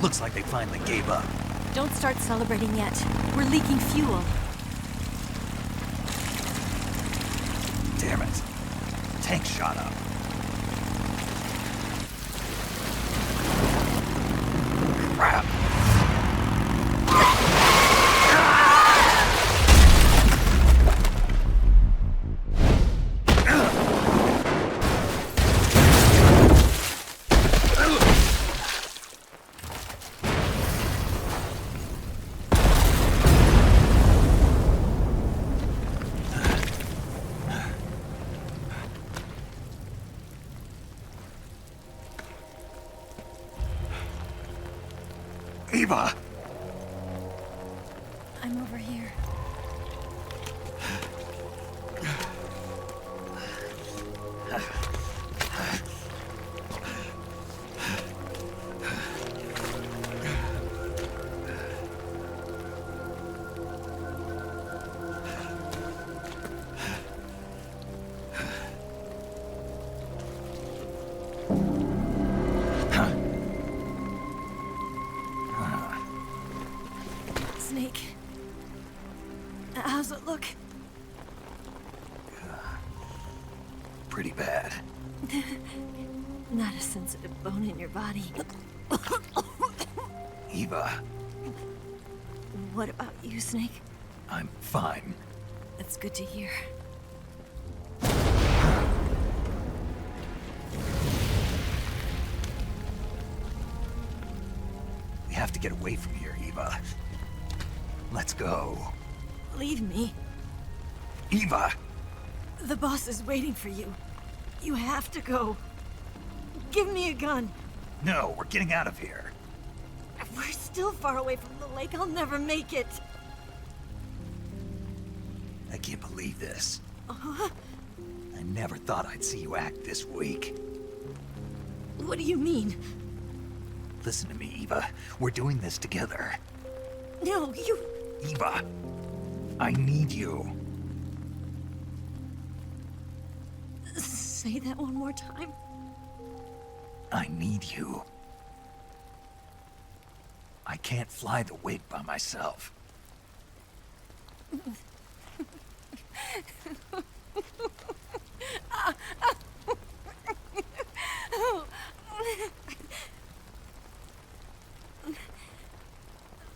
Looks like they finally gave up. Don't start celebrating yet. We're leaking fuel. Damn it. Tank shot up. Crap. Eva! I'm over here. Snake. How's it look? Pretty bad. Not a sensitive bone in your body. Eva, What about you, Snake? I'm fine. That's good to hear. We have to get away from here, Eva. Let's go. Leave me. Eva! The boss is waiting for you. You have to go. Give me a gun. No, we're getting out of here. We're still far away from the lake. I'll never make it. I can't believe this. I never thought I'd see you act this weak. What do you mean? Listen to me, Eva. We're doing this together. No, you... Eva, I need you. Say that one more time. I need you. I can't fly the wig by myself.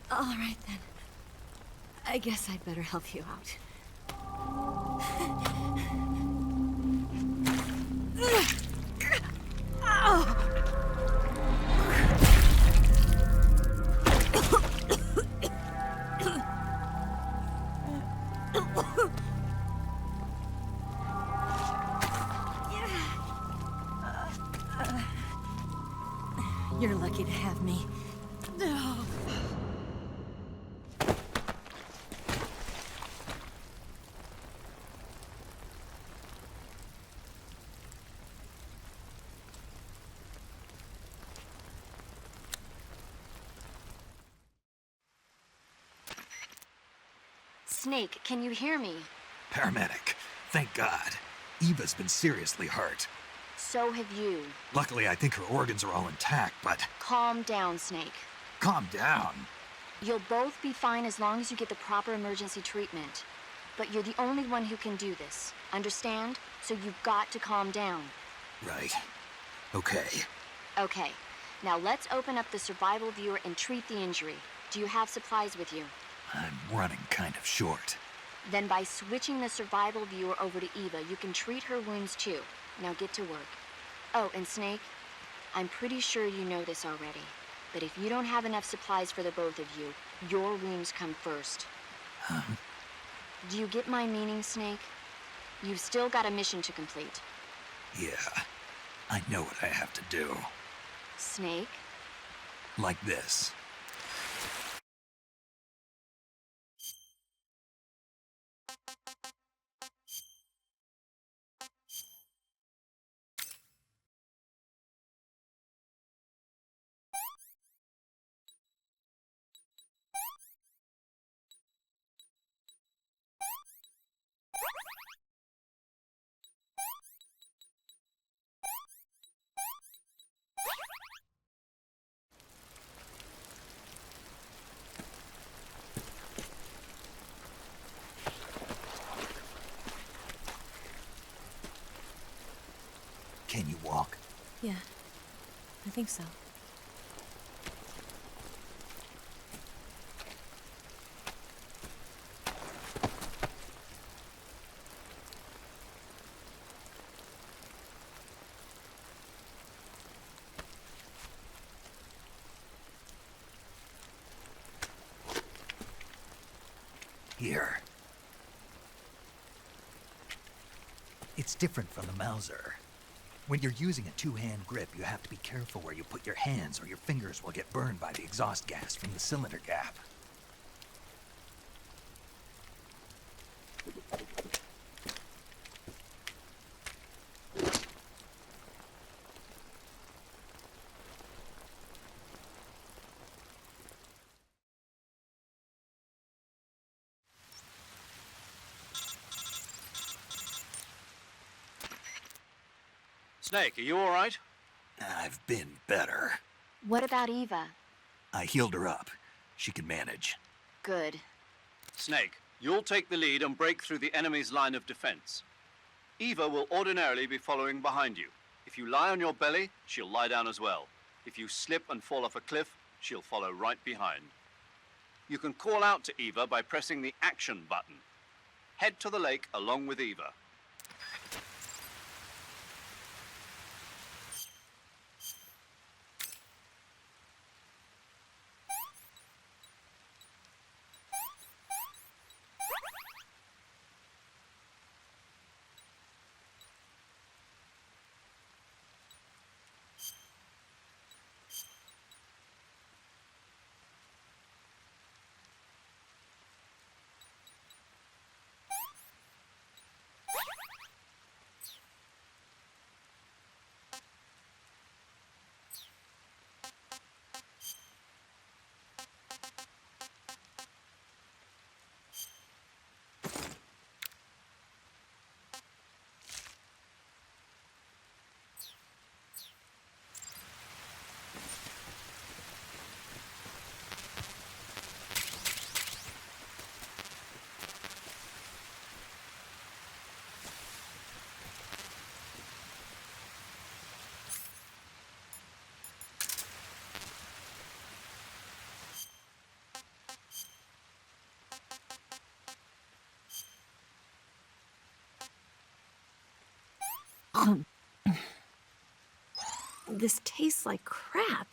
All right, then. I guess I'd better help you out. You're lucky to have me. Snake, can you hear me? Paramedic, thank God. Eva's been seriously hurt. So have you. Luckily, I think her organs are all intact, but... Calm down, Snake. Calm down. You'll both be fine as long as you get the proper emergency treatment. But you're the only one who can do this. Understand? So you've got to calm down. Right. Okay. Okay. Now let's open up the survival viewer and treat the injury. Do you have supplies with you? I'm running kind of short. Then by switching the survival viewer over to Eva, you can treat her wounds too. Now get to work. Oh, and Snake, I'm pretty sure you know this already, but if you don't have enough supplies for the both of you, your wounds come first. Huh? Do you get my meaning, Snake? You've still got a mission to complete. Yeah. I know what I have to do. Snake? Like this. Can you walk? Yeah, I think so. Here. It's different from the Mauser. When you're using a two-hand grip, you have to be careful where you put your hands or your fingers will get burned by the exhaust gas from the cylinder gap. Snake, are you all right? I've been better. What about Eva? I healed her up. She can manage. Good. Snake, you'll take the lead and break through the enemy's line of defense. Eva will ordinarily be following behind you. If you lie on your belly, she'll lie down as well. If you slip and fall off a cliff, she'll follow right behind. You can call out to Eva by pressing the action button. Head to the lake along with Eva. This tastes like crap.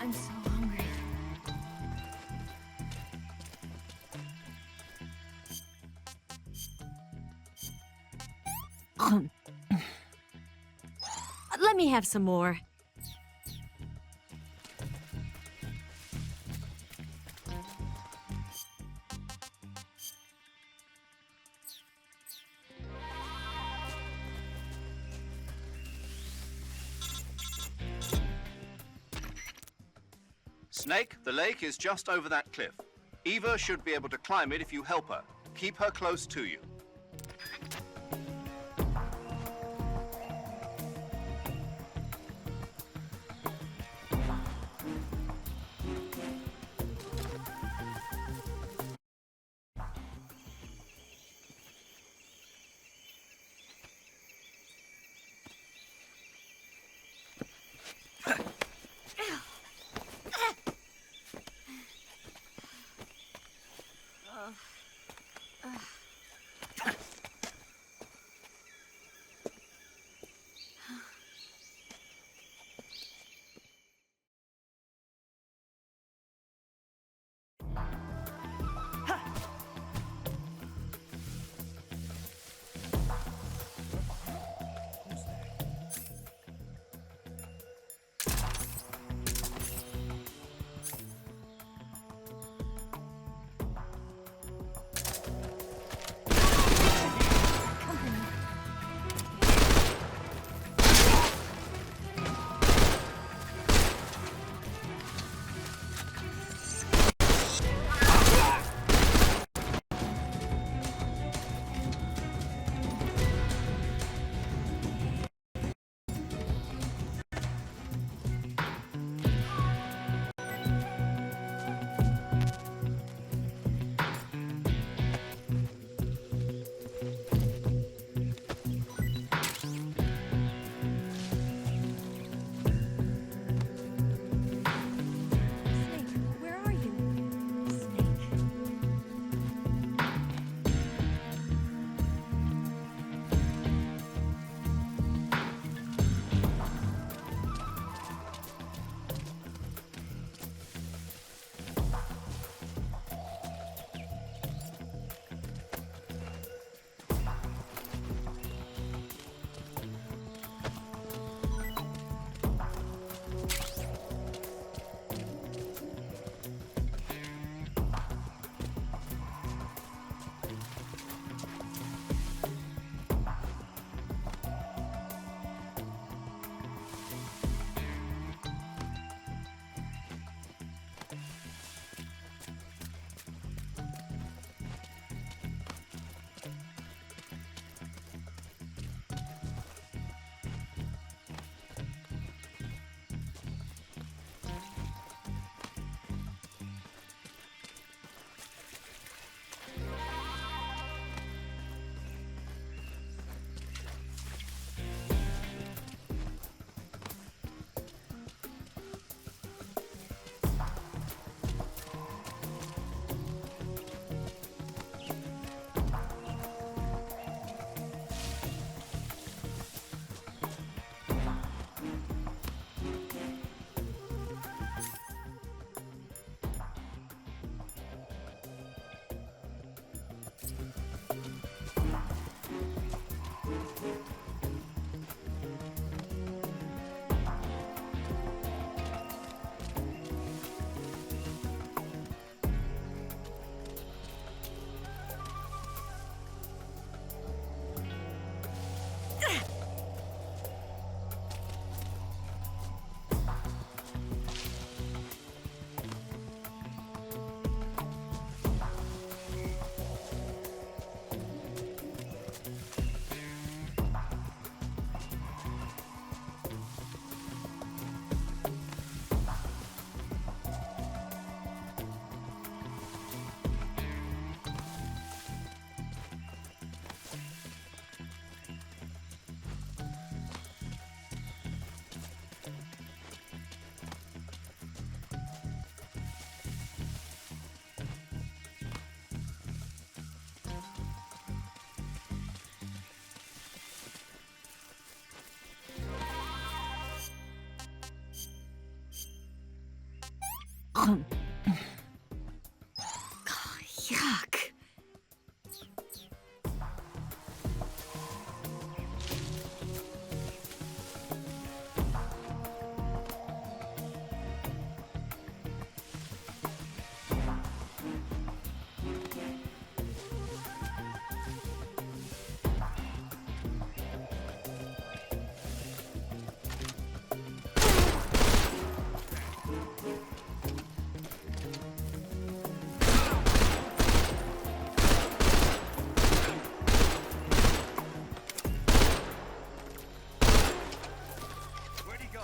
I'm so hungry. Let me have some more. Snake, the lake is just over that cliff. Eva should be able to climb it if you help her. Keep her close to you. Yuck. Where'd he go?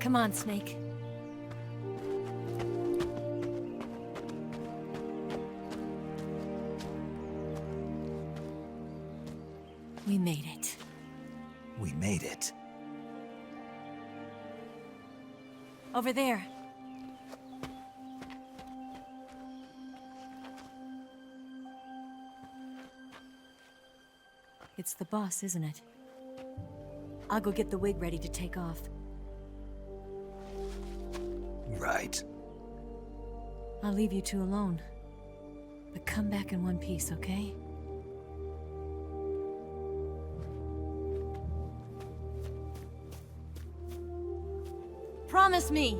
Come on, Snake. We made it. We made it. Over there. It's the boss, isn't it? I'll go get the wig ready to take off. Right. I'll leave you two alone. But come back in one piece, okay? Promise me!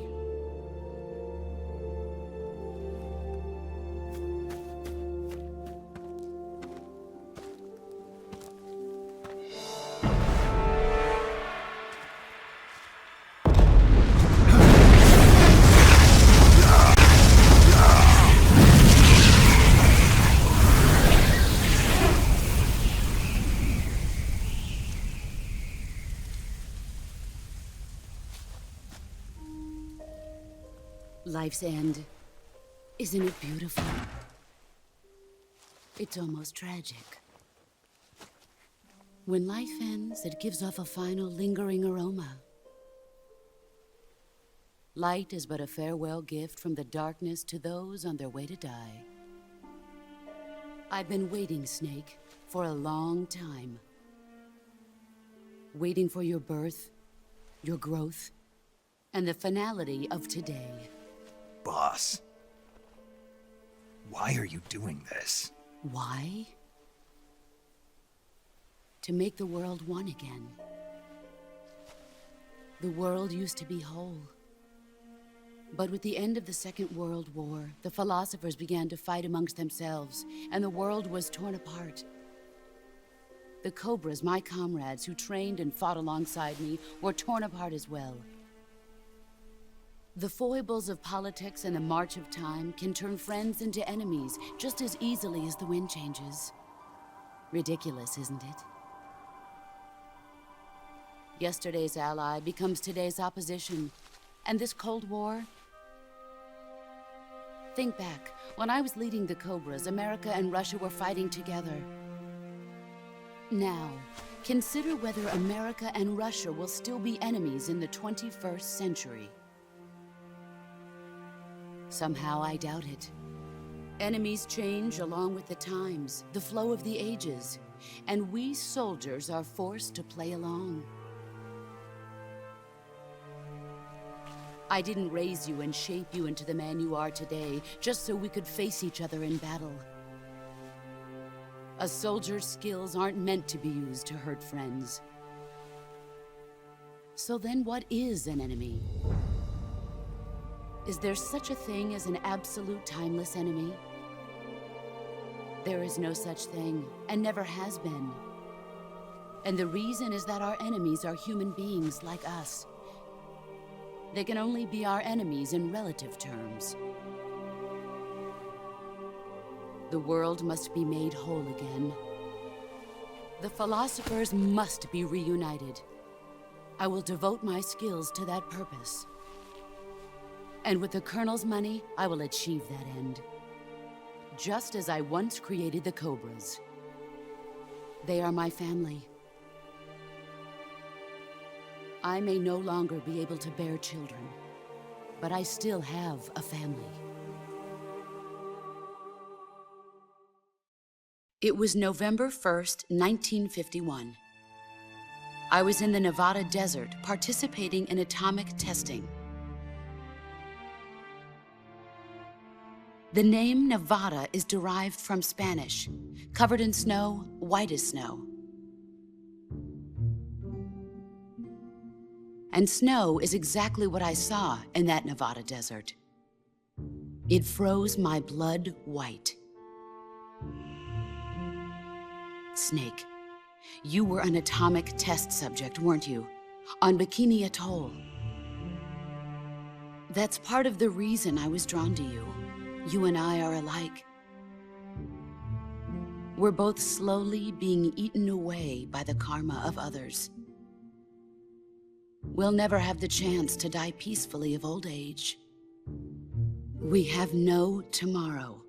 Life's end. Isn't it beautiful? It's almost tragic. When life ends, it gives off a final lingering aroma. Light is but a farewell gift from the darkness to those on their way to die. I've been waiting, Snake, for a long time. Waiting for your birth, your growth, and the finality of today. Boss. Why are you doing this? Why? To make the world one again. The world used to be whole. But with the end of the Second World War, the philosophers began to fight amongst themselves, and the world was torn apart. The Cobras, my comrades who trained and fought alongside me, were torn apart as well. The foibles of politics and the march of time can turn friends into enemies just as easily as the wind changes. Ridiculous, isn't it? Yesterday's ally becomes today's opposition. And this Cold War? Think back. When I was leading the Cobras, America and Russia were fighting together. Now, consider whether America and Russia will still be enemies in the 21st century. Somehow I doubt it. Enemies change along with the times, the flow of the ages, and we soldiers are forced to play along. I didn't raise you and shape you into the man you are today just so we could face each other in battle. A soldier's skills aren't meant to be used to hurt friends. So then what is an enemy? Is there such a thing as an absolute timeless enemy? There is no such thing, and never has been. And the reason is that our enemies are human beings like us. They can only be our enemies in relative terms. The world must be made whole again. The philosophers must be reunited. I will devote my skills to that purpose. And with the Colonel's money, I will achieve that end. Just as I once created the Cobras. They are my family. I may no longer be able to bear children, but I still have a family. It was November 1st, 1951. I was in the Nevada desert participating in atomic testing. The name Nevada is derived from Spanish, covered in snow, white as snow. And snow is exactly what I saw in that Nevada desert. It froze my blood white. Snake, you were an atomic test subject, weren't you? On Bikini Atoll. That's part of the reason I was drawn to you. You and I are alike. We're both slowly being eaten away by the karma of others. We'll never have the chance to die peacefully of old age. We have no tomorrow.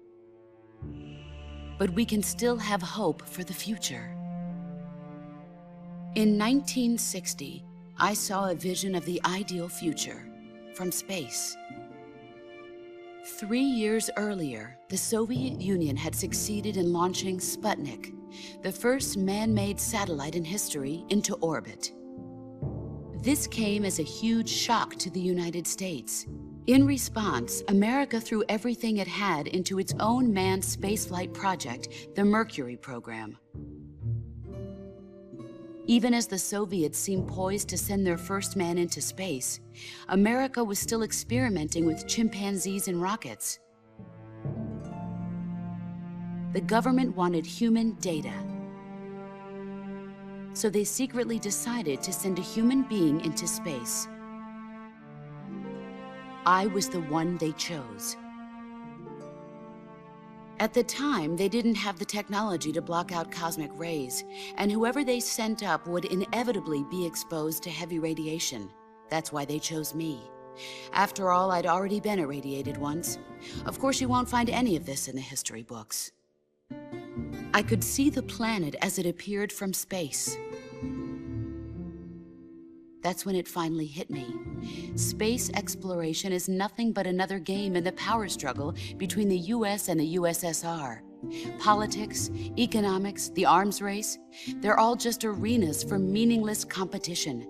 But we can still have hope for the future. In 1960, I saw a vision of the ideal future from space. 3 years earlier, the Soviet Union had succeeded in launching Sputnik, the first man-made satellite in history, into orbit. This came as a huge shock to the United States. In response, America threw everything it had into its own manned spaceflight project, the Mercury program. Even as the Soviets seemed poised to send their first man into space, America was still experimenting with chimpanzees and rockets. The government wanted human data. So they secretly decided to send a human being into space. I was the one they chose. At the time, they didn't have the technology to block out cosmic rays, and whoever they sent up would inevitably be exposed to heavy radiation. That's why they chose me. After all, I'd already been irradiated once. Of course, you won't find any of this in the history books. I could see the planet as it appeared from space. That's when it finally hit me. Space exploration is nothing but another game in the power struggle between the US and the USSR. Politics, economics, the arms race, they're all just arenas for meaningless competition.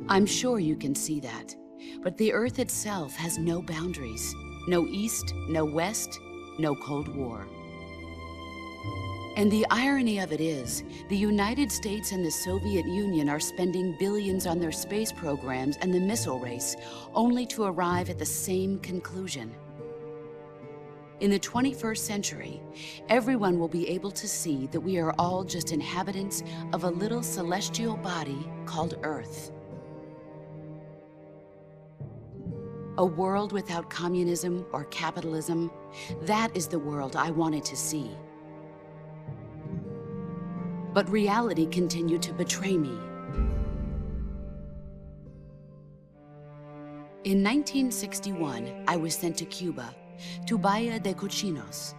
I'm sure you can see that, but the Earth itself has no boundaries. No East, no West, no Cold War. And the irony of it is, the United States and the Soviet Union are spending billions on their space programs and the missile race, only to arrive at the same conclusion. In the 21st century, everyone will be able to see that we are all just inhabitants of a little celestial body called Earth. A world without communism or capitalism, that is the world I wanted to see. But reality continued to betray me. In 1961, I was sent to Cuba, to Bahia de Cochinos.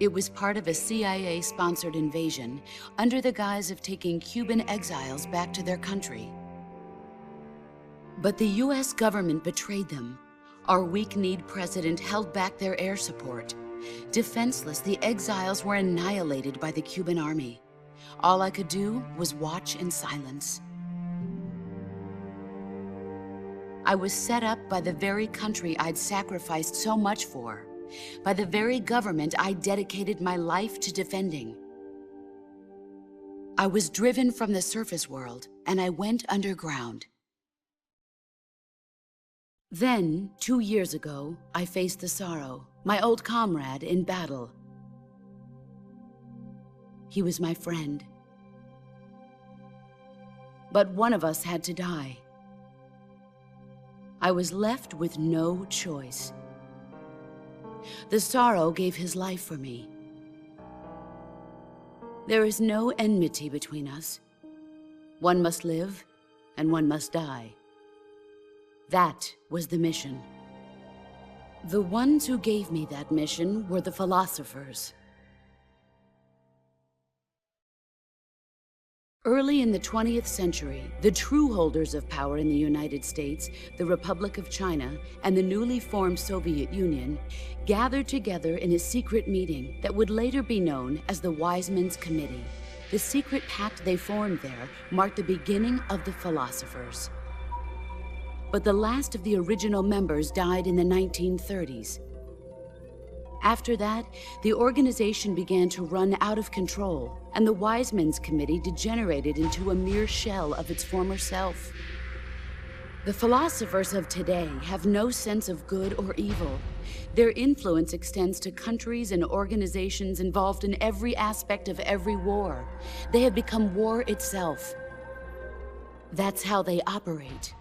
It was part of a CIA-sponsored invasion under the guise of taking Cuban exiles back to their country. But the US government betrayed them. Our weak-kneed president held back their air support. Defenseless, the exiles were annihilated by the Cuban army. All I could do was watch in silence. I was set up by the very country I'd sacrificed so much for, by the very government I dedicated my life to defending. I was driven from the surface world, and I went underground. Then, 2 years ago, I faced the Sorrow, my old comrade in battle. He was my friend. But one of us had to die. I was left with no choice. The Sorrow gave his life for me. There is no enmity between us. One must live, and one must die. That was the mission. The ones who gave me that mission were the philosophers. Early in the 20th century, the true holders of power in the United States, the Republic of China, and the newly formed Soviet Union gathered together in a secret meeting that would later be known as the Wise Men's Committee. The secret pact they formed there marked the beginning of the philosophers. But the last of the original members died in the 1930s. After that, the organization began to run out of control, and the Wise Men's Committee degenerated into a mere shell of its former self. The philosophers of today have no sense of good or evil. Their influence extends to countries and organizations involved in every aspect of every war. They have become war itself. That's how they operate.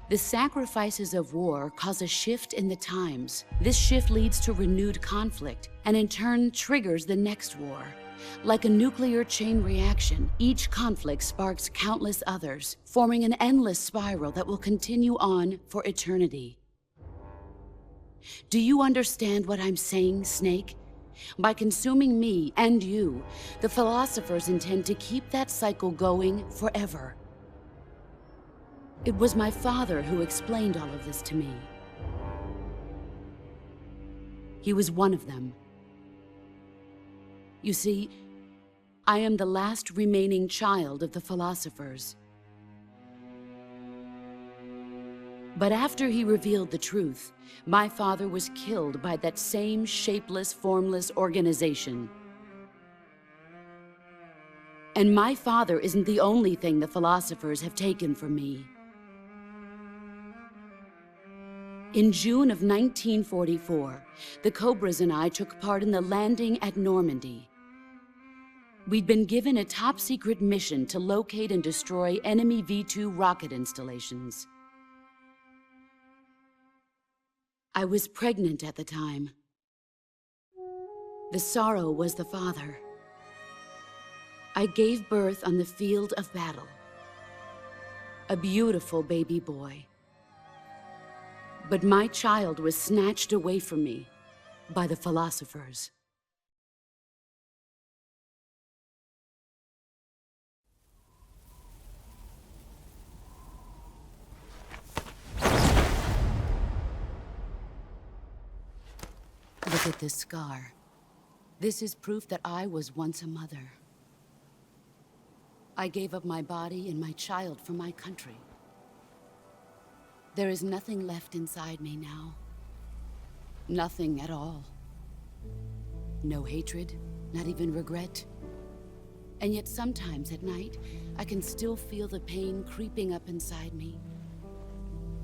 The sacrifices of war cause a shift in the times. This shift leads to renewed conflict, and in turn triggers the next war. Like a nuclear chain reaction, each conflict sparks countless others, forming an endless spiral that will continue on for eternity. Do you understand what I'm saying, Snake? By consuming me and you, the philosophers intend to keep that cycle going forever. It was my father who explained all of this to me. He was one of them. You see, I am the last remaining child of the philosophers. But after he revealed the truth, my father was killed by that same shapeless, formless organization. And my father isn't the only thing the philosophers have taken from me. In June of 1944, the Cobras and I took part in the landing at Normandy. We'd been given a top-secret mission to locate and destroy enemy V-2 rocket installations. I was pregnant at the time. The Sorrow was the father. I gave birth on the field of battle. A beautiful baby boy. But my child was snatched away from me by the philosophers. Look at this scar. This is proof that I was once a mother. I gave up my body and my child for my country. There is nothing left inside me now. Nothing at all. No hatred, not even regret. And yet sometimes at night, I can still feel the pain creeping up inside me,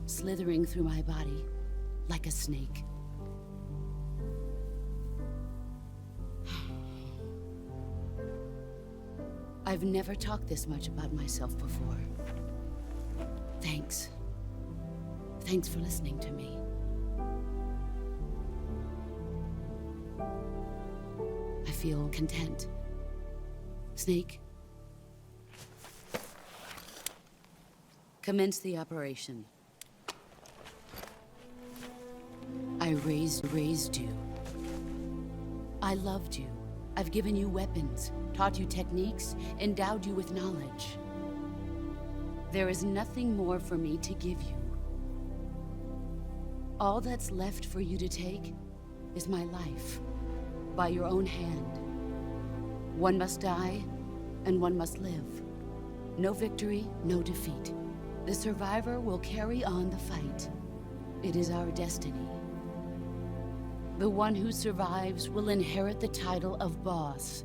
slithering through my body like a snake. I've never talked this much about myself before. Thanks. Thanks for listening to me. I feel content. Snake, commence the operation. I raised you. I loved you. I've given you weapons, taught you techniques, endowed you with knowledge. There is nothing more for me to give you. All that's left for you to take is my life, by your own hand. One must die, and one must live. No victory, no defeat. The survivor will carry on the fight. It is our destiny. The one who survives will inherit the title of boss.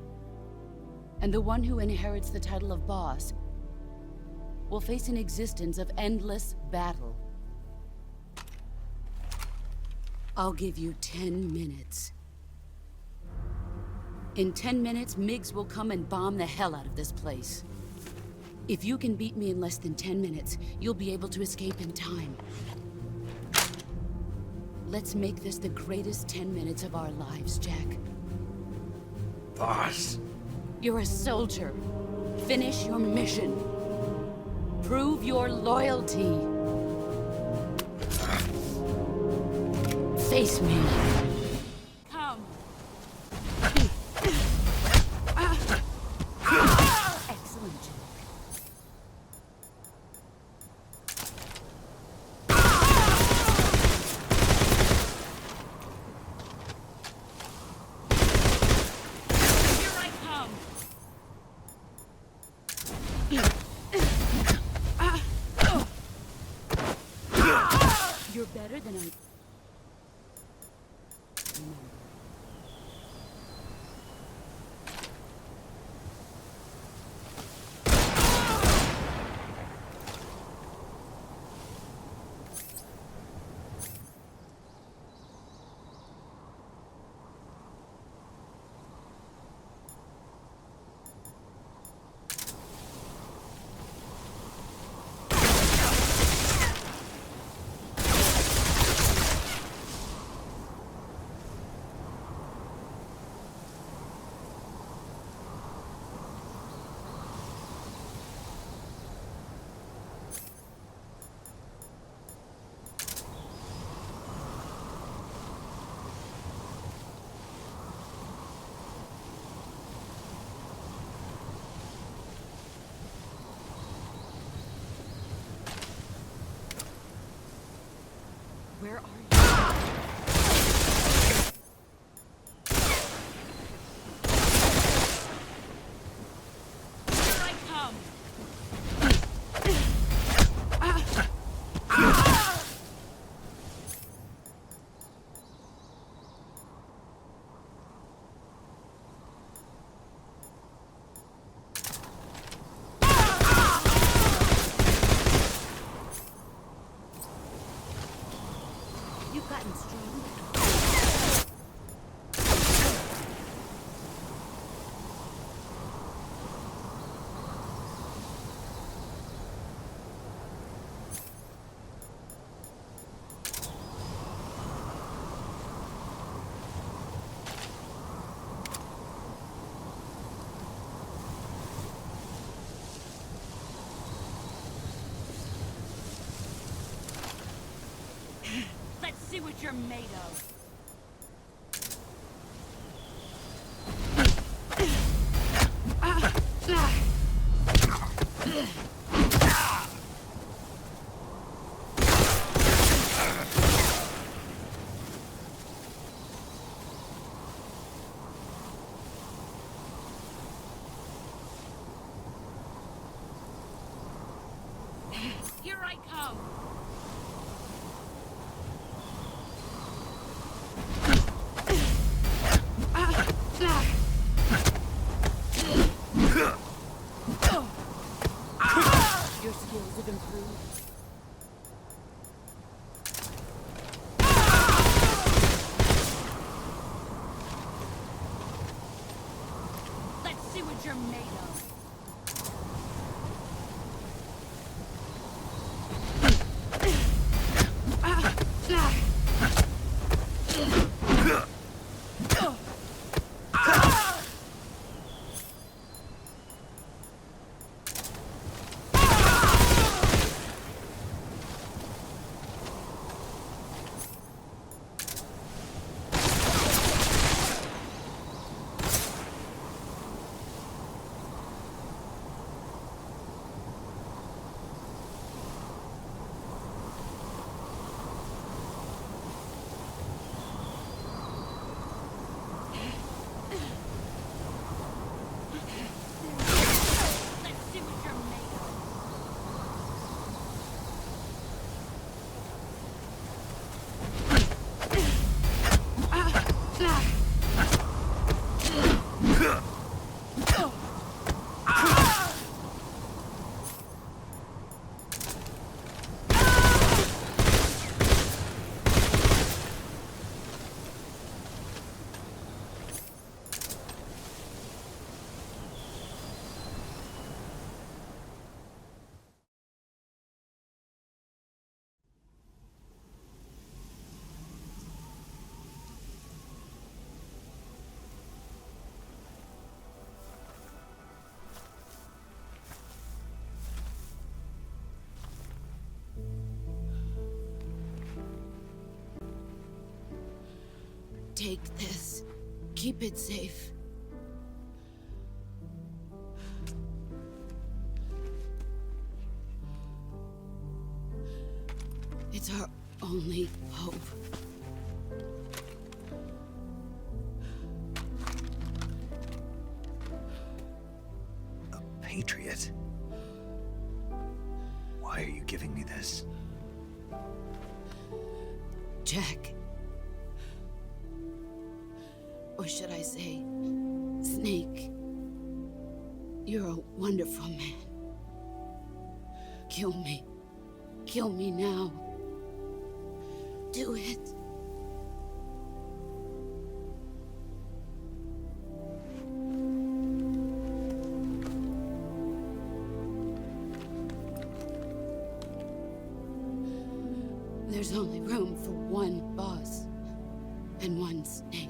And the one who inherits the title of boss will face an existence of endless battle. I'll give you 10 minutes. In 10 minutes, MiGs will come and bomb the hell out of this place. If you can beat me in less than 10 minutes, you'll be able to escape in time. Let's make this the greatest 10 minutes of our lives, Jack. Boss. You're a soldier. Finish your mission. Prove your loyalty. Face me. Come. Excellent, Jack. You're better than I... Where are you? Here I come! You've gotten stronger. Let's see what you're made of. Here I come. Your skills have improved. Let's see what you're made of. Take this. Keep it safe. It's our only hope. A patriot? Why are you giving me this? Jack. Or should I say, Snake. You're a wonderful man. Kill me. Kill me now. Do it. There's only room for one boss and one Snake.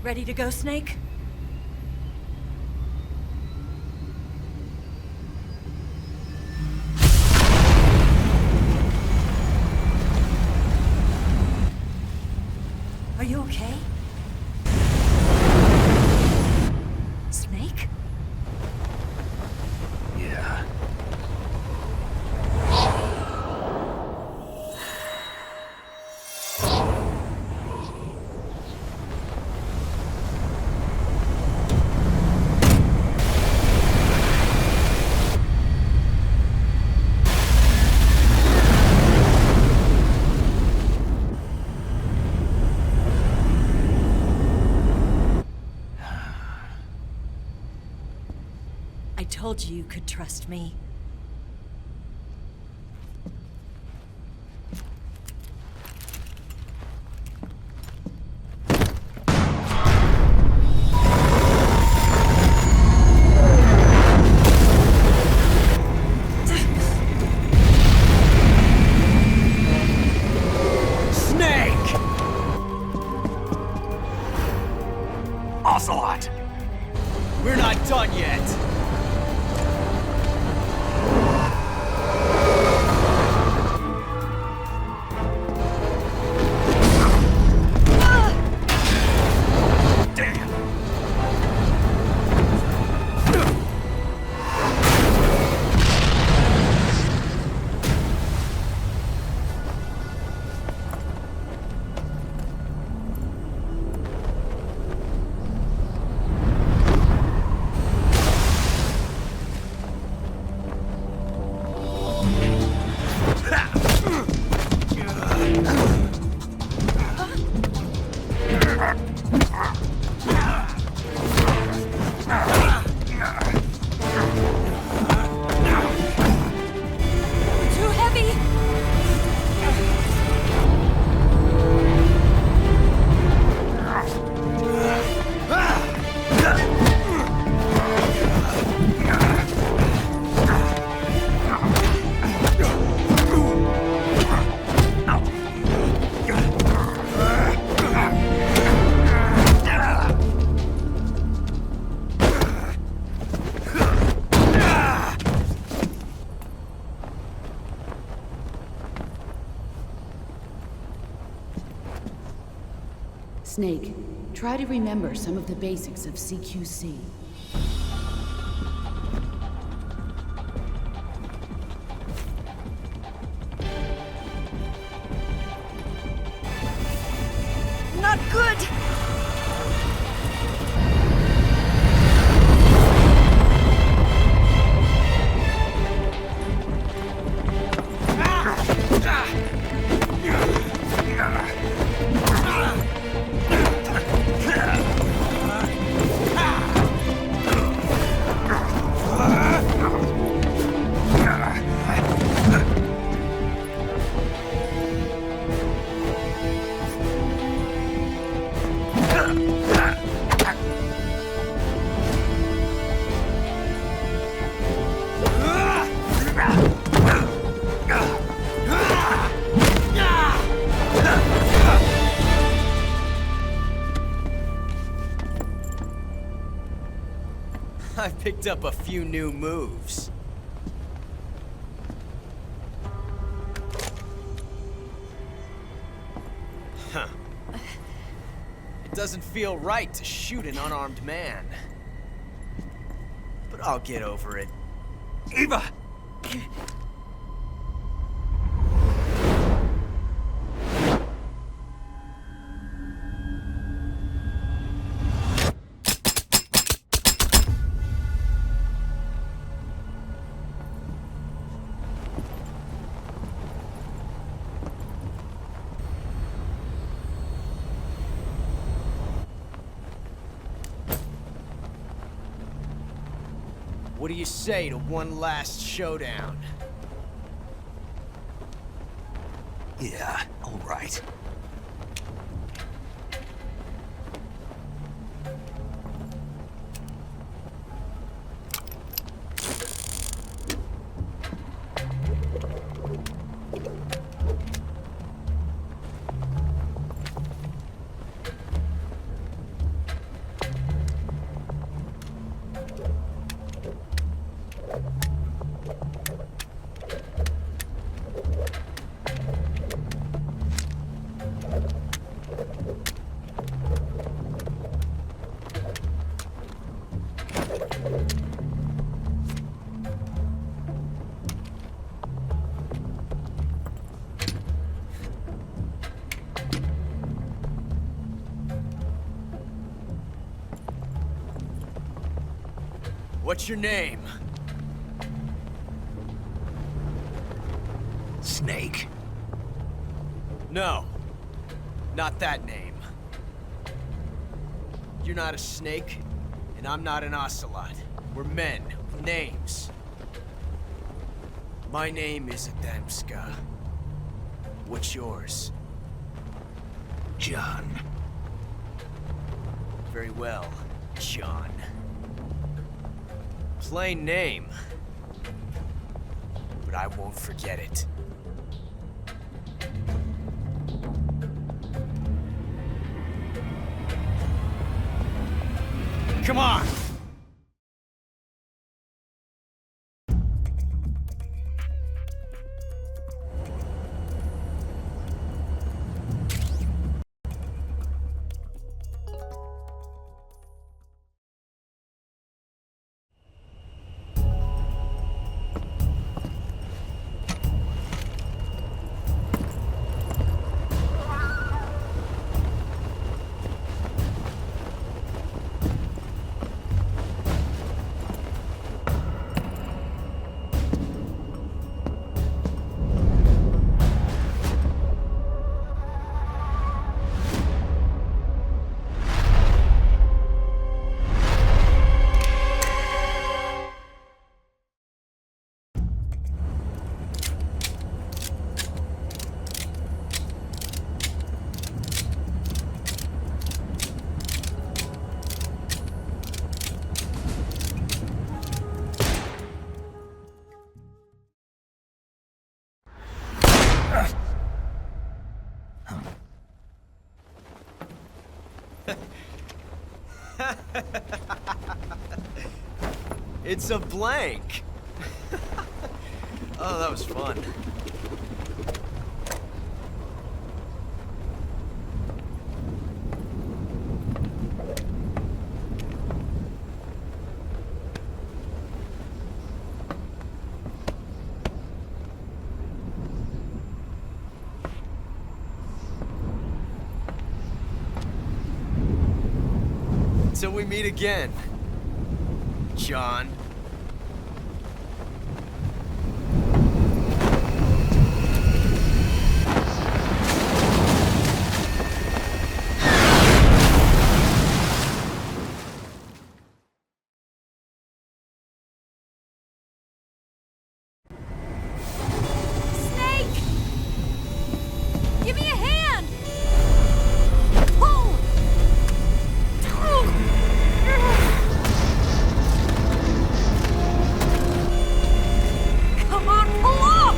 Ready to go, Snake? Are you okay? Snake? Yeah. I told you you could trust me. Too heavy! Snake, try to remember some of the basics of CQC. Not good! I picked up a few new moves. Huh. It doesn't feel right to shoot an unarmed man. But I'll get over it. Eva! What do you say to one last showdown? Yeah, all right. What's your name? Snake. No. Not that name. You're not a snake, and I'm not an ocelot. We're men with names. My name is Adamska. What's yours? John. Very well, John. Plain name. But I won't forget it. Come on! It's a blank. Oh, that was fun. Till we meet again, John. Snake! Give me a hand! Pull! Come on, pull up!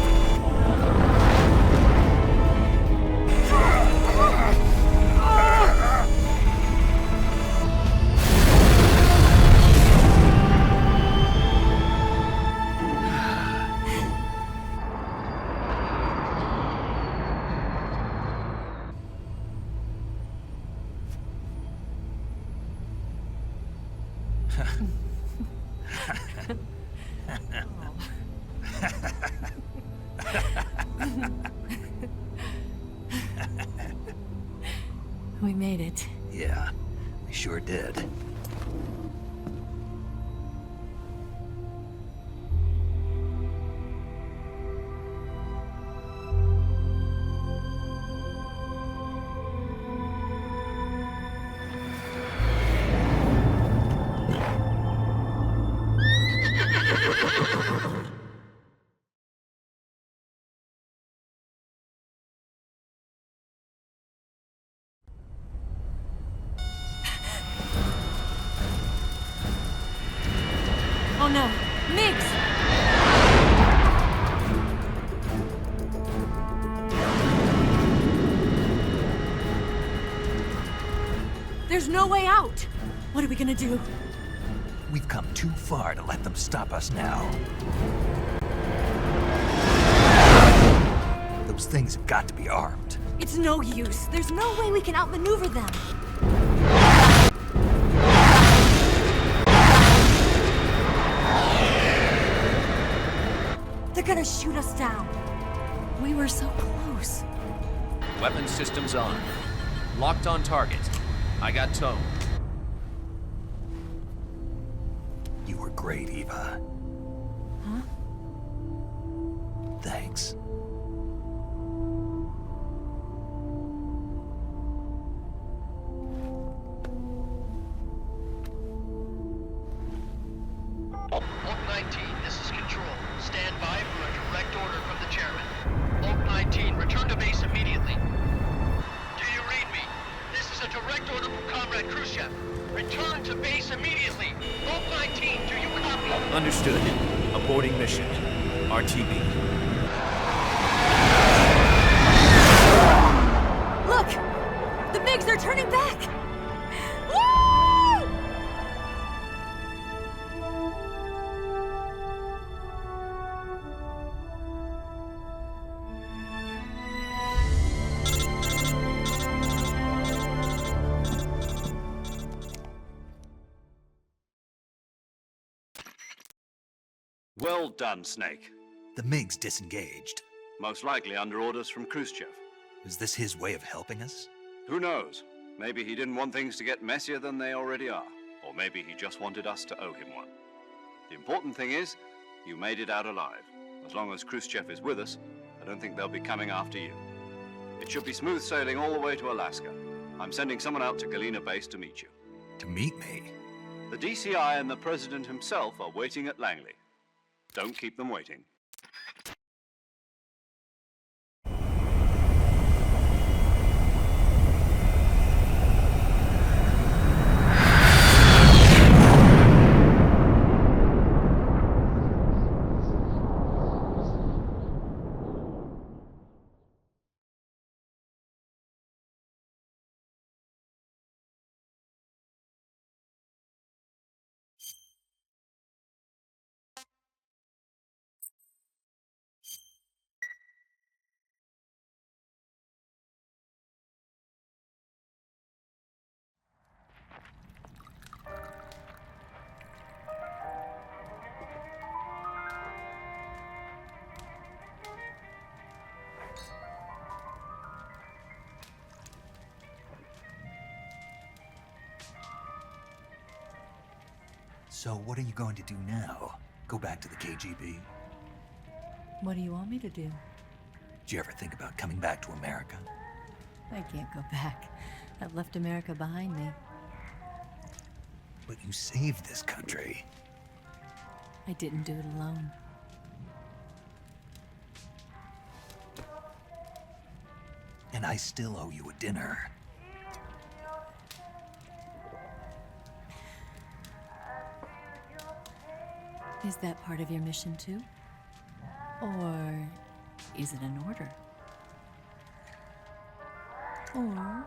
We made it. Yeah, we sure did. Oh no, Migs! There's no way out! What are we gonna do? We've come too far to let them stop us now. Those things have got to be armed. It's no use. There's no way we can outmaneuver them. They're gonna shoot us down. We were so close. Weapon systems on. Locked on target. I got tone. You were great, Eva. Huh? Thanks. Oak 19, this is Control. Stand by for a direct order from the chairman. Oak 19, return to base immediately. Do you read me? This is a direct order from Comrade Khrushchev. Return to base immediately. Oak 19, do you copy? Understood. Aborting mission. RTB. Look! The MiGs are turning back! Woo! Well done, Snake. The MiGs disengaged. Most likely under orders from Khrushchev. Is this his way of helping us? Who knows? Maybe he didn't want things to get messier than they already are. Or maybe he just wanted us to owe him one. The important thing is, you made it out alive. As long as Khrushchev is with us, I don't think they'll be coming after you. It should be smooth sailing all the way to Alaska. I'm sending someone out to Galena Base to meet you. To meet me? The DCI and the President himself are waiting at Langley. Don't keep them waiting. So what are you going to do now? Go back to the KGB? What do you want me to do? Did you ever think about coming back to America? I can't go back. I've left America behind me. But you saved this country. I didn't do it alone. And I still owe you a dinner. Is that part of your mission too? Or is it an order? Or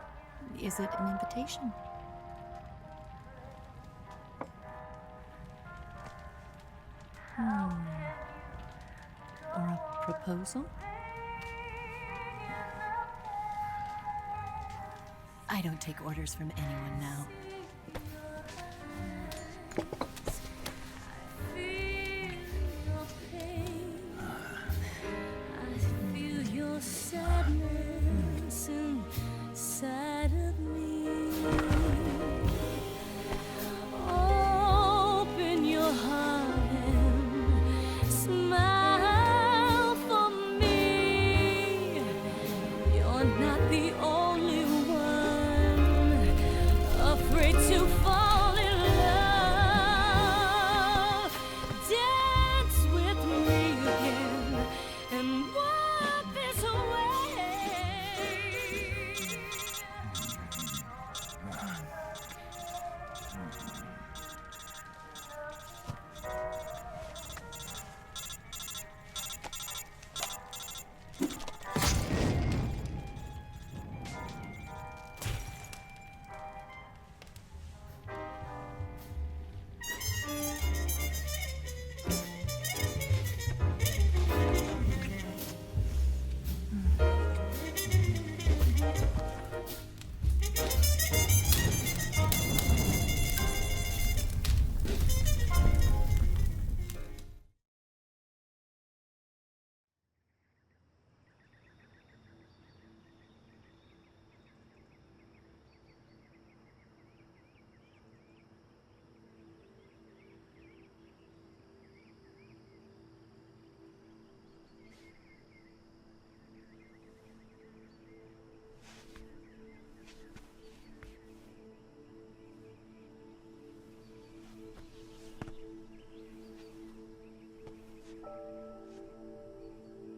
is it an invitation? Or a proposal? I don't take orders from anyone now. Sadness inside of me. Open your heart and smile for me. You're not the only one afraid to fall in love. Dance with me again and wipe this away.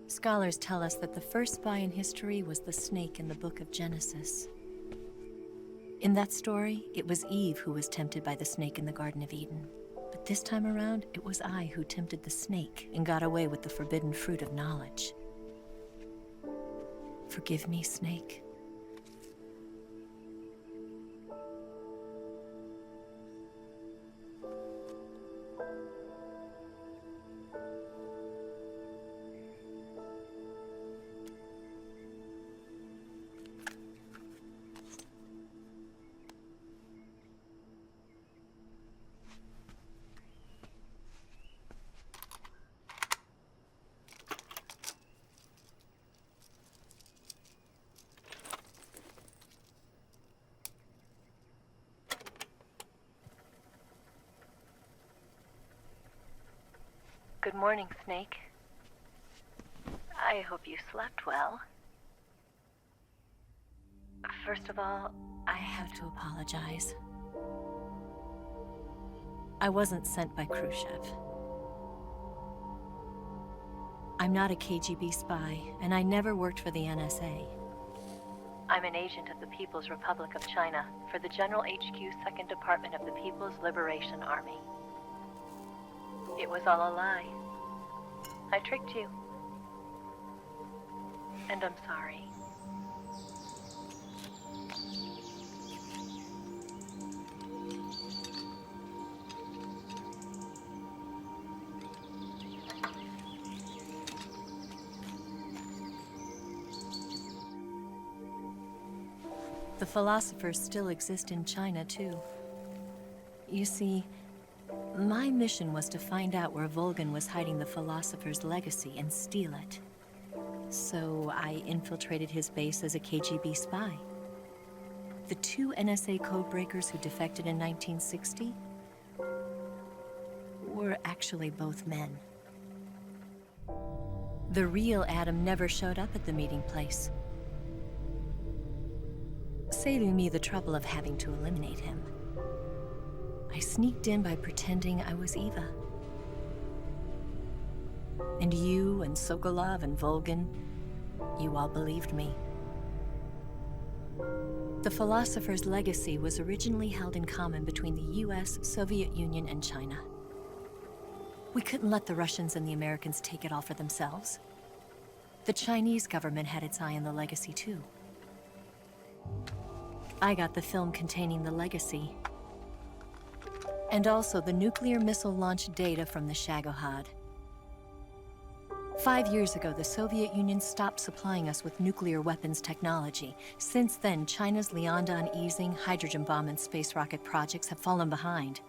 Scholars tell us that the first spy in history was the snake in the book of Genesis. In that story, it was Eve who was tempted by the snake in the Garden of Eden. But this time around, it was I who tempted the snake and got away with the forbidden fruit of knowledge. Forgive me, snake. Good morning, Snake. I hope you slept well. First of all, I have to apologize. I wasn't sent by Khrushchev. I'm not a KGB spy, and I never worked for the NSA. I'm an agent of the People's Republic of China for the General HQ 2nd Department of the People's Liberation Army. It was all a lie. I tricked you. And I'm sorry. The philosophers still exist in China, too. You see, my mission was to find out where Volgan was hiding the philosopher's legacy and steal it. So I infiltrated his base as a KGB spy. The two NSA codebreakers who defected in 1960, were actually both men. The real Adam never showed up at the meeting place, saving me the trouble of having to eliminate him. I sneaked in by pretending I was Eva. And you and Sokolov and Volgan, you all believed me. The philosopher's legacy was originally held in common between the US, Soviet Union, and China. We couldn't let the Russians and the Americans take it all for themselves. The Chinese government had its eye on the legacy too. I got the film containing the legacy, and also the nuclear missile launch data from the Shagohod. 5 years ago, the Soviet Union stopped supplying us with nuclear weapons technology. Since then, China's Liaodong easing, hydrogen bomb, and space rocket projects have fallen behind.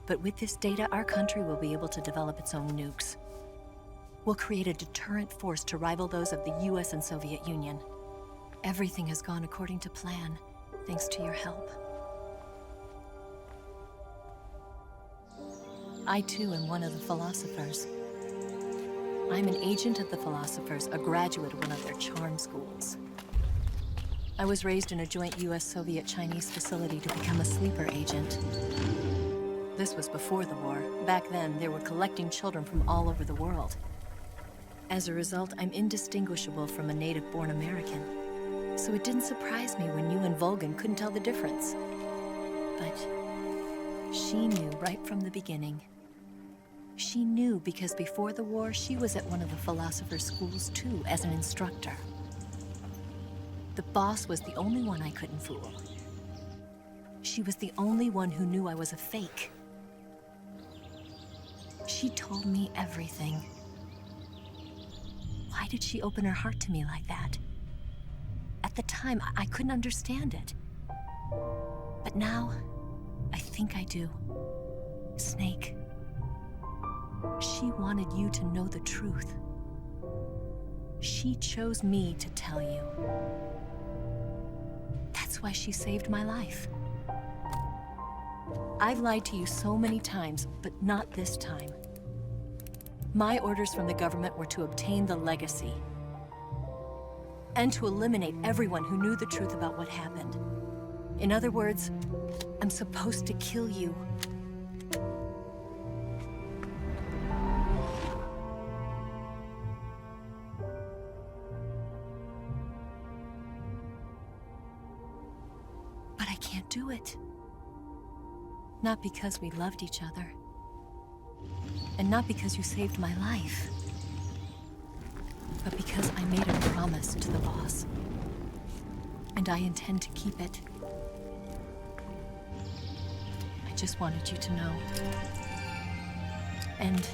But with this data, our country will be able to develop its own nukes. We'll create a deterrent force to rival those of the US and Soviet Union. Everything has gone according to plan, thanks to your help. I too am one of the philosophers. I'm an agent of the philosophers, a graduate of one of their charm schools. I was raised in a joint US-Soviet-Chinese facility to become a sleeper agent. This was before the war. Back then, they were collecting children from all over the world. As a result, I'm indistinguishable from a native-born American. So it didn't surprise me when you and Volgan couldn't tell the difference. But she knew right from the beginning. She knew because before the war, she was at one of the philosopher's schools too, as an instructor. The boss was the only one I couldn't fool. She was the only one who knew I was a fake. She told me everything. Why did she open her heart to me like that? At the time, I couldn't understand it. But now, I think I do. Snake, she wanted you to know the truth. She chose me to tell you. That's why she saved my life. I've lied to you so many times, but not this time. My orders from the government were to obtain the legacy and to eliminate everyone who knew the truth about what happened. In other words, I'm supposed to kill you. But I can't do it. Not because we loved each other. And not because you saved my life. But because I made a promise to the boss. And I intend to keep it. I just wanted you to know. And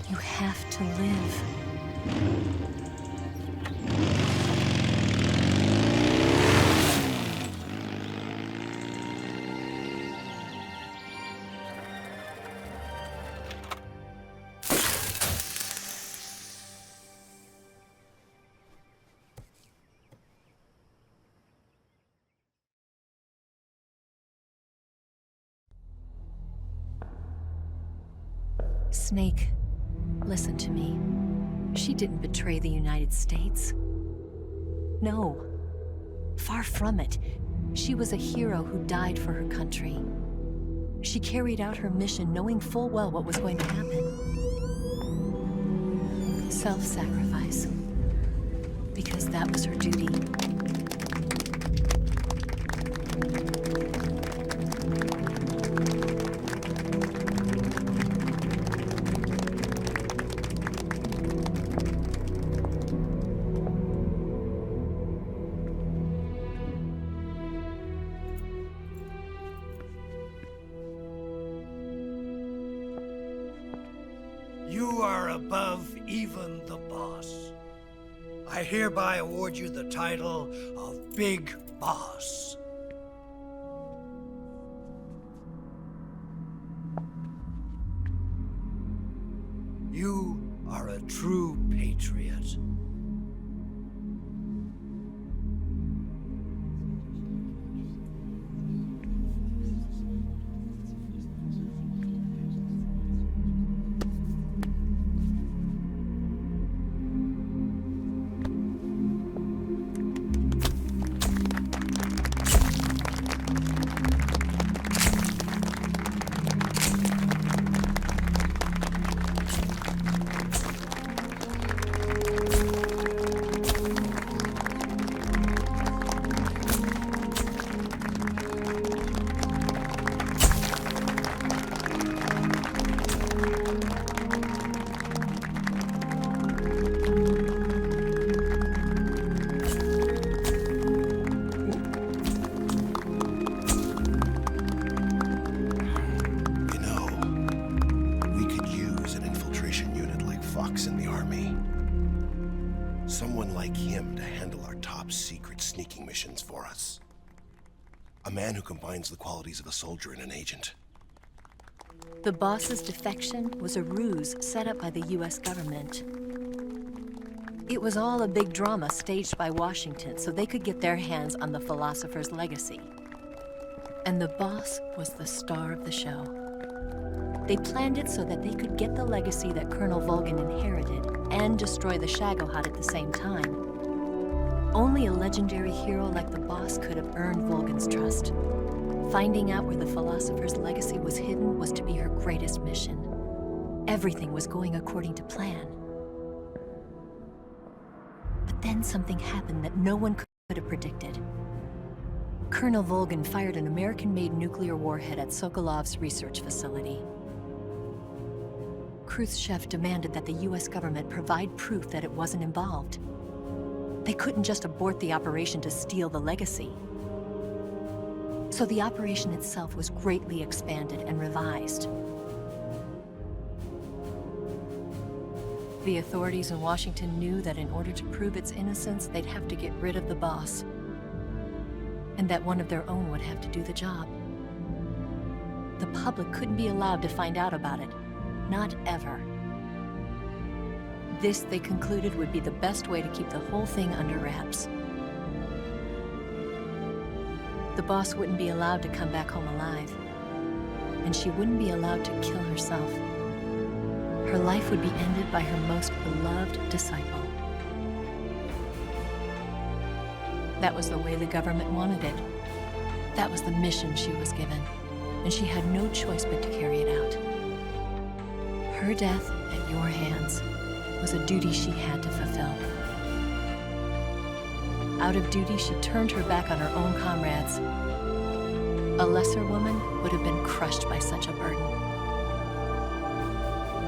you have to live. Snake, listen to me. She didn't betray the United States. No, far from it. She was a hero who died for her country. She carried out her mission knowing full well what was going to happen. Self-sacrifice. Because that was her duty. You are above even the boss. I hereby award you the title of Big Boss. You are a true patriot. place in the army. Someone like him to handle our top secret sneaking missions for us. A man who combines the qualities of a soldier and an agent. The boss's defection was a ruse set up by the US government. It was all a big drama staged by Washington so they could get their hands on the philosopher's legacy. And the boss was the star of the show. They planned it so that they could get the legacy that Colonel Volgan inherited and destroy the Shagohod at the same time. Only a legendary hero like the boss could have earned Volgan's trust. Finding out where the philosopher's legacy was hidden was to be her greatest mission. Everything was going according to plan. But then something happened that no one could have predicted. Colonel Volgan fired an American-made nuclear warhead at Sokolov's research facility. Khrushchev demanded that the US government provide proof that it wasn't involved. They couldn't just abort the operation to steal the legacy. So the operation itself was greatly expanded and revised. The authorities in Washington knew that in order to prove its innocence, they'd have to get rid of the boss, and that one of their own would have to do the job. The public couldn't be allowed to find out about it, not ever. This, they concluded, would be the best way to keep the whole thing under wraps. The boss wouldn't be allowed to come back home alive, and she wouldn't be allowed to kill herself. Her life would be ended by her most beloved disciple. That was the way the government wanted it. That was the mission she was given, and she had no choice but to carry it out. Her death at your hands was a duty she had to fulfill. Out of duty, she turned her back on her own comrades. A lesser woman would have been crushed by such a burden.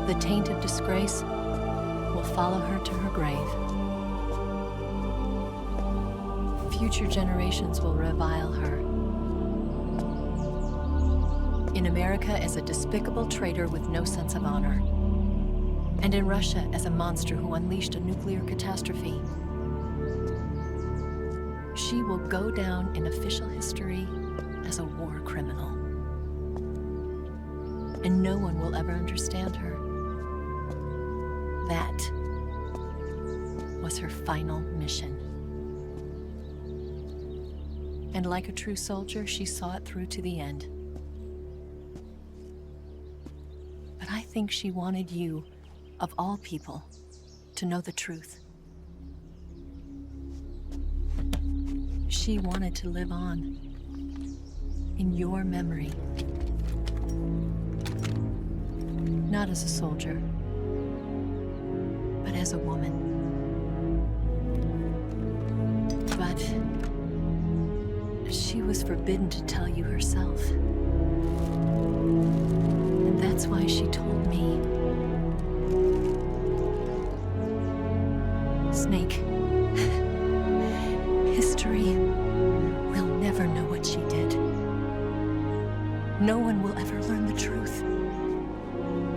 The taint of disgrace will follow her to her grave. Future generations will revile her. In America as a despicable traitor with no sense of honor. And in Russia as a monster who unleashed a nuclear catastrophe. She will go down in official history as a war criminal. And no one will ever understand her. That was her final mission. And like a true soldier, she saw it through to the end. But I think she wanted you, of all people, to know the truth. She wanted to live on in your memory. Not as a soldier, but as a woman. But she was forbidden to tell you herself. And that's why she told me. Snake, history will never know what she did. No one will ever learn the truth.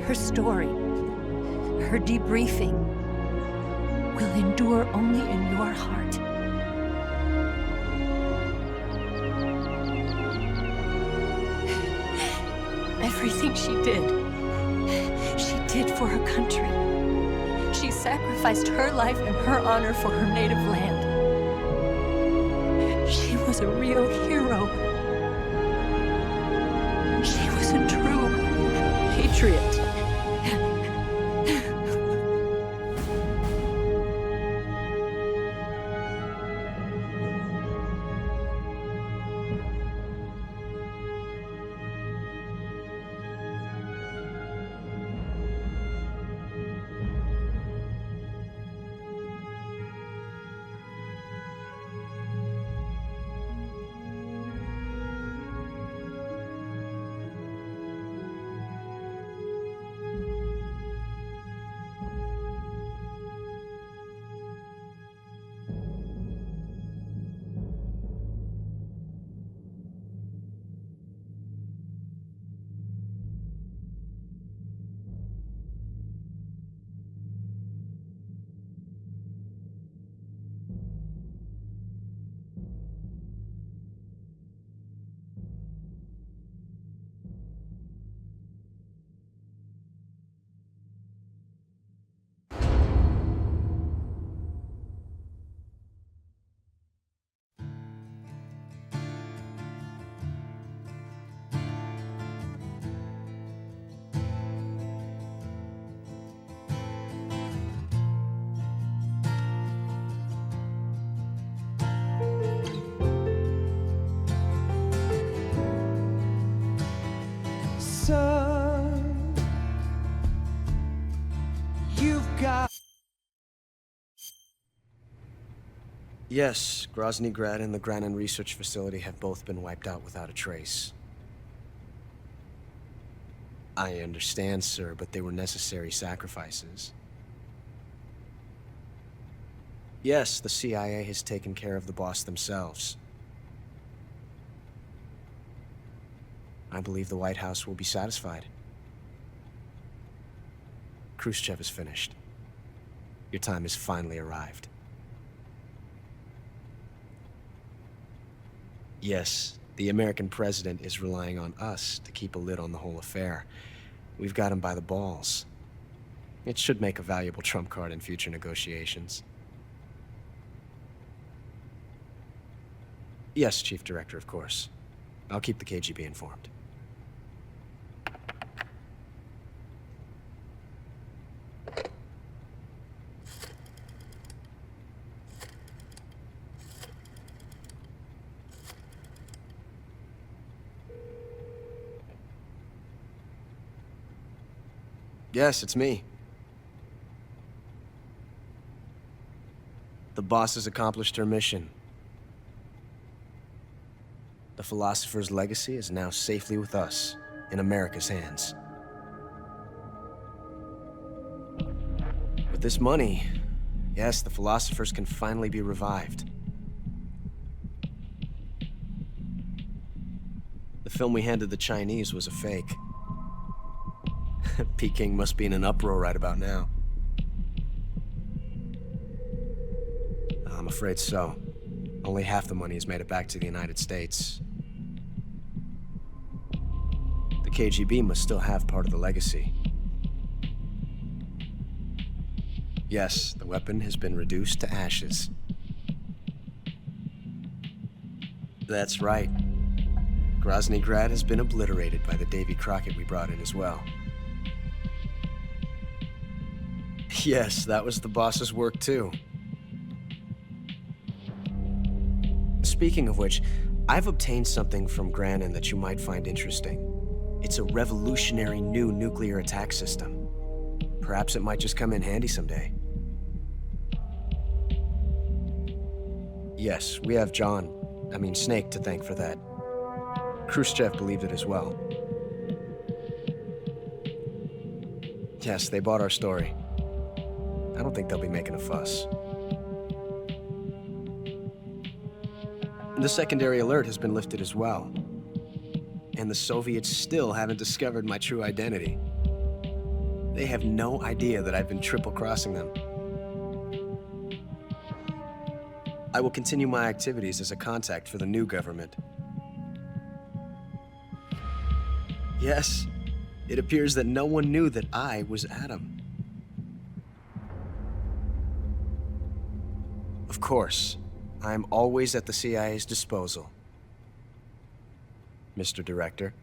Her story, her debriefing, will endure only in your heart. Everything she did for her country. She sacrificed her life and her honor for her native land. She was a real hero. She was a true patriot. Yes, Grozny Grad and the Granin Research Facility have both been wiped out without a trace. I understand, sir, but they were necessary sacrifices. Yes, the CIA has taken care of the boss themselves. I believe the White House will be satisfied. Khrushchev is finished. Your time has finally arrived. Yes, the American president is relying on us to keep a lid on the whole affair. We've got him by the balls. It should make a valuable trump card in future negotiations. Yes, Chief Director, of course. I'll keep the KGB informed. Yes, it's me. The boss has accomplished her mission. The philosopher's legacy is now safely with us, in America's hands. With this money, yes, the philosophers can finally be revived. The film we handed the Chinese was a fake. Peking must be in an uproar right about now. I'm afraid so. Only half the money has made it back to the United States. The KGB must still have part of the legacy. Yes, the weapon has been reduced to ashes. That's right. Grozny Grad has been obliterated by the Davy Crockett we brought in as well. Yes, that was the boss's work too. Speaking of which, I've obtained something from Granin that you might find interesting. It's a revolutionary new nuclear attack system. Perhaps it might just come in handy someday. Yes, we have Snake to thank for that. Khrushchev believed it as well. Yes, they bought our story. I don't think they'll be making a fuss. The secondary alert has been lifted as well. And the Soviets still haven't discovered my true identity. They have no idea that I've been triple-crossing them. I will continue my activities as a contact for the new government. Yes, it appears that no one knew that I was Adam. Of course, I am always at the CIA's disposal, Mr. Director.